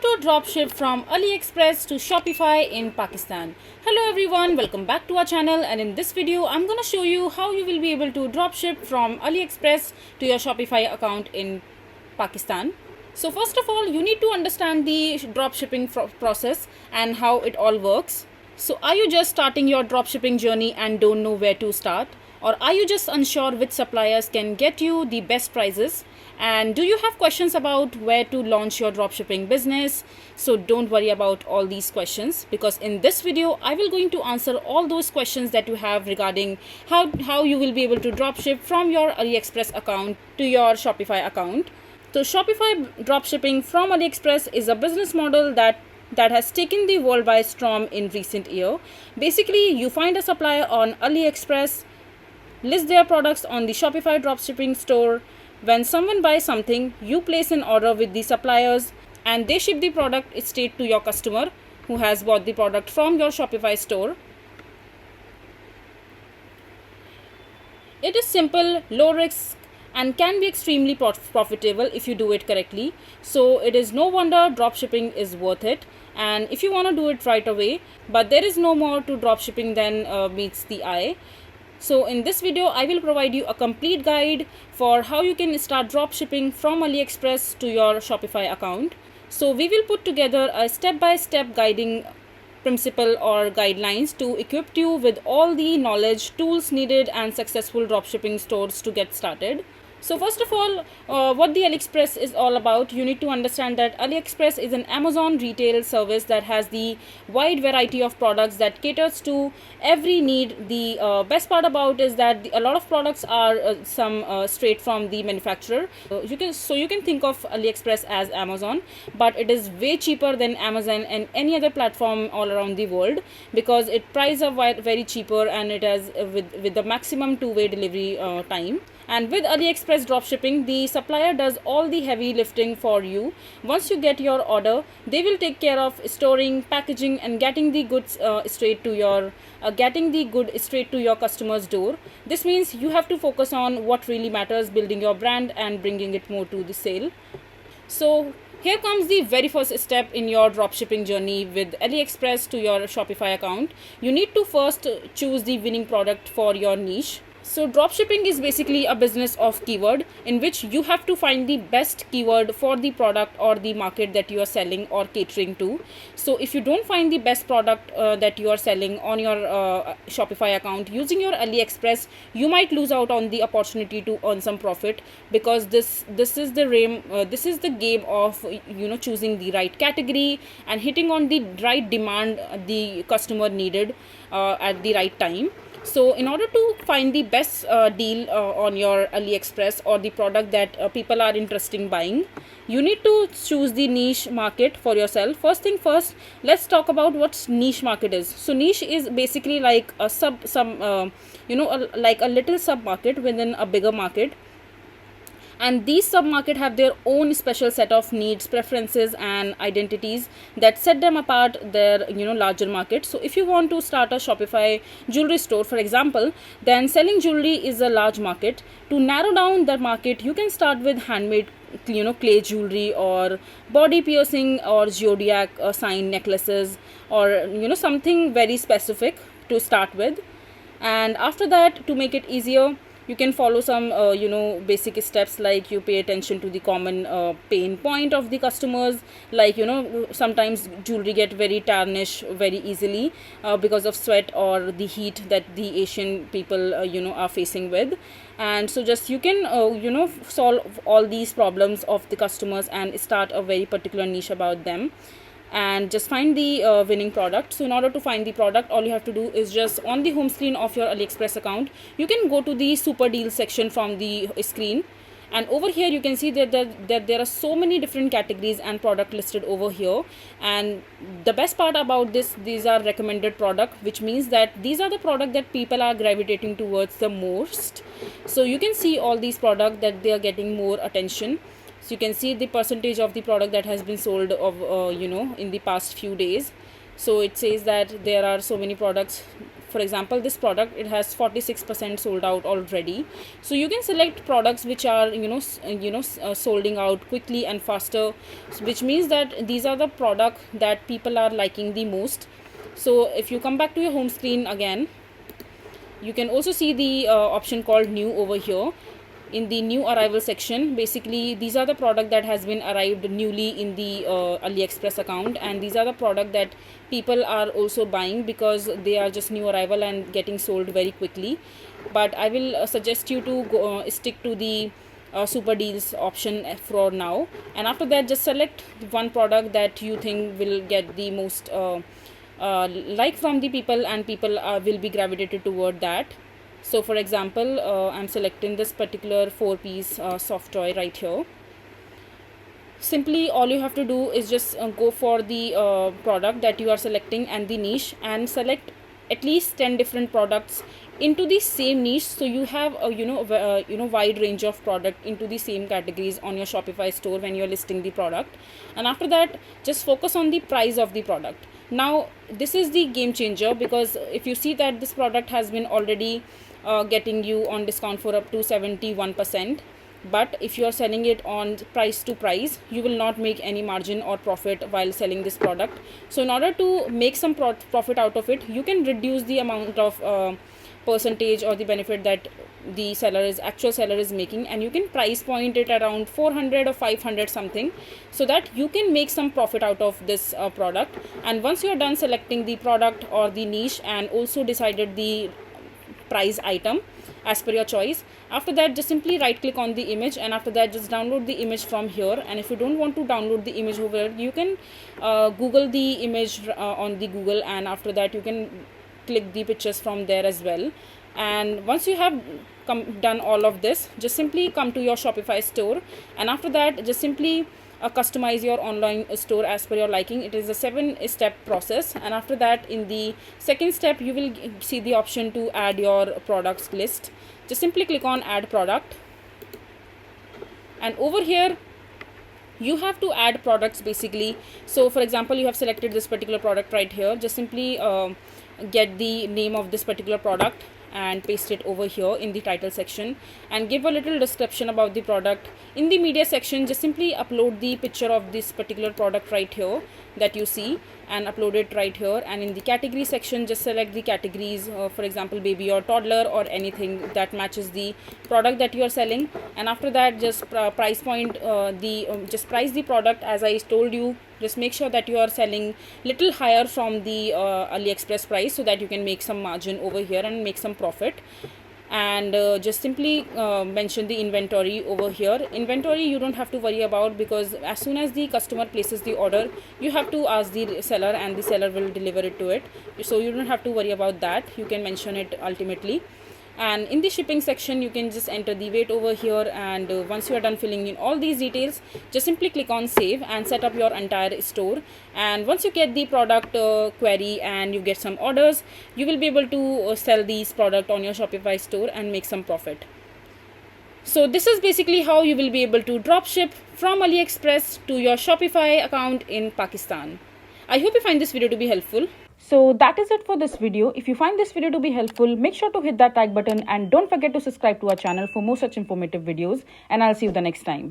to dropship from AliExpress to Shopify in Pakistan. Hello everyone, welcome back to our channel, and in this video I'm going to show you how you will be able to dropship from AliExpress to your Shopify account in Pakistan. So first of all, you need to understand the dropshipping process and how it all works. So are you just starting your dropshipping journey and don't know where to start? Or are you just unsure which suppliers can get you the best prices? And do you have questions about where to launch your dropshipping business? So don't worry about all these questions, because in this video I will going to answer all those questions that you have regarding how you will be able to dropship from your AliExpress account to your Shopify account. So Shopify dropshipping from AliExpress is a business model that has taken the world by storm in recent year. Basically, you find a supplier on AliExpress, list their products on the Shopify dropshipping store. When someone buys something, you place an order with the suppliers and they ship the product straight to your customer who has bought the product from your Shopify store. It is simple, low risk, and can be extremely profitable if you do it correctly. So it is no wonder dropshipping is worth it, and if you want to do it right away. But there is no more to dropshipping than meets the eye. So in this video I will provide you a complete guide for how you can start dropshipping from AliExpress to your Shopify account. So we will put together a step-by-step guiding principle or guidelines to equip you with all the knowledge, tools needed and successful dropshipping stores to get started. So first of all, what the AliExpress is all about, you need to understand that AliExpress is an Amazon retail service that has the wide variety of products that caters to every need. The best part about is that a lot of products are straight from the manufacturer. You can think of AliExpress as Amazon, but it is way cheaper than Amazon and any other platform all around the world, because it prices are very cheaper, and it has with the maximum two-way delivery time. And with AliExpress dropshipping, the supplier does all the heavy lifting for you. Once you get your order, they will take care of storing, packaging, and getting the goods straight to your customer's door. This means you have to focus on what really matters, building your brand and bringing it more to the sale. So here comes the very first step in your dropshipping journey with AliExpress to your Shopify account. You need to first choose the winning product for your niche. So dropshipping is basically a business of keyword, in which you have to find the best keyword for the product or the market that you are selling or catering to. So if you don't find the best product that you are selling on your Shopify account using your AliExpress, you might lose out on the opportunity to earn some profit, because this is the game of choosing the right category and hitting on the right demand the customer needed at the right time. So in order to find the best deal on your AliExpress or the product that people are interested in buying, you need to choose the niche market for yourself. First thing first, let's talk about what niche market is. So niche is basically like a like a little sub market within a bigger market. And these sub-market have their own special set of needs, preferences and identities that set them apart their larger market. So if you want to start a Shopify jewelry store, for example, then selling jewelry is a large market. To narrow down that market, you can start with handmade clay jewelry, or body piercing, or zodiac sign necklaces, or something very specific to start with. And after that, to make it easier, you can follow some basic steps, like you pay attention to the common pain point of the customers. Like sometimes jewelry get very tarnished very easily because of sweat or the heat that the Asian people are facing with. And so just you can solve all these problems of the customers and start a very particular niche about them, and just find the winning product. So in order to find the product, all you have to do is just on the home screen of your AliExpress account, you can go to the super deal section from the screen, and over here you can see that there are so many different categories and product listed over here. And the best part about this, these are recommended product, which means that these are the product that people are gravitating towards the most. So you can see all these product that they are getting more attention. So you can see the percentage of the product that has been sold of in the past few days. So it says that there are so many products. For example, this product, it has 46% sold out already. So you can select products which are solding out quickly and faster, which means that these are the product that people are liking the most. So if you come back to your home screen again, you can also see the option called new over here. In the new arrival section, basically these are the product that has been arrived newly in the AliExpress account, and these are the product that people are also buying because they are just new arrival and getting sold very quickly. But I will suggest you to go, stick to the super deals option for now, and after that just select one product that you think will get the most like from the people, and people will be gravitated toward that. So for example, I'm selecting this particular 4-piece soft toy right here. Simply all you have to do is just go for the product that you are selecting and the niche, and select at least 10 different products into the same niche, so you have a wide range of product into the same categories on your Shopify store when you are listing the product. And after that, just focus on the price of the product. Now this is the game changer, because if you see that this product has been already getting you on discount for up to 71%, but if you are selling it on price to price, you will not make any margin or profit while selling this product. So in order to make some profit out of it, you can reduce the amount of percentage or the benefit that the actual seller is making, and you can price point it around 400 or 500 something, so that you can make some profit out of this product. And once you are done selecting the product or the niche, and also decided the price item as per your choice, after that just simply right click on the image, and after that just download the image from here. And if you don't want to download the image over, you can Google the image on the Google, and after that you can click the pictures from there as well. And once you have done all of this, just simply come to your Shopify store, and after that just simply customize your online store as per your liking. It is a 7-step process, and after that in the second step you will see the option to add your products list. Just simply click on add product, and over here you have to add products basically. So for example, you have selected this particular product right here. Just simply get the name of this particular product and paste it over here in the title section, and give a little description about the product. In the media section, just simply upload the picture of this particular product right here that you see, and upload it right here. And in the category section, just select the categories, for example baby or toddler or anything that matches the product that you are selling. And after that just price point just price the product as I told you. Just make sure that you are selling little higher from the AliExpress price, so that you can make some margin over here and make some profit. And just simply mention the inventory over here. Inventory you don't have to worry about, because as soon as the customer places the order, you have to ask the seller, and the seller will deliver it to it. So you don't have to worry about that. You can mention it ultimately. And in the shipping section, you can just enter the weight over here, and once you are done filling in all these details, just simply click on save and set up your entire store. And once you get the product query and you get some orders, you will be able to sell these product on your Shopify store and make some profit. So this is basically how you will be able to drop ship from AliExpress to your Shopify account in Pakistan. I hope you find this video to be helpful. So that is it for this video. If you find this video to be helpful, make sure to hit that like button, and don't forget to subscribe to our channel for more such informative videos, and I'll see you the next time.